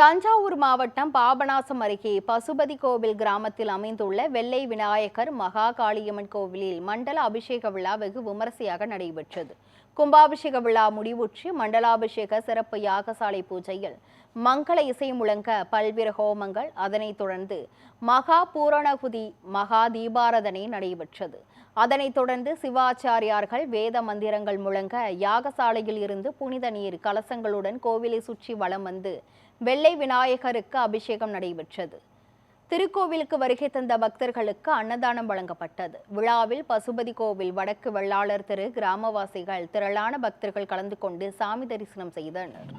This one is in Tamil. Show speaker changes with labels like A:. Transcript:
A: தஞ்சாவூர் மாவட்டம் பாபநாசம் அருகே பசுபதி கோவில் கிராமத்தில் அமைந்துள்ள வெள்ளை விநாயகர் மகா காளியம்மன் கோவிலில் மண்டல அபிஷேக விழா வெகு விமரிசையாக நடைபெற்றது. கும்பாபிஷேக விழா முடிவுற்று மண்டலாபிஷேக சிறப்பு யாகசாலை பூஜையில் மங்கள இசை முழங்க பல்வேறு ஹோமங்கள், அதனைத் தொடர்ந்து மகா பூரணகுதி மகா தீபாராதனை நடைபெற்றது. அதனைத் தொடர்ந்து சிவாச்சாரியார்கள் வேத மந்திரங்கள் முழங்க யாகசாலையில் இருந்து புனித நீர் கலசங்களுடன் கோவிலை சுற்றி வலம் வந்து வெள்ளை விநாயகருக்கு அபிஷேகம் நடைபெற்றது. திருக்கோவிலுக்கு வருகை தந்த பக்தர்களுக்கு அன்னதானம் வழங்கப்பட்டது. விழாவில் பசுபதி கோவில் வடக்கு வெள்ளாளர் திரு கிராமவாசிகள் திரளான பக்தர்கள் கலந்து கொண்டு சாமி தரிசனம் செய்தனர்.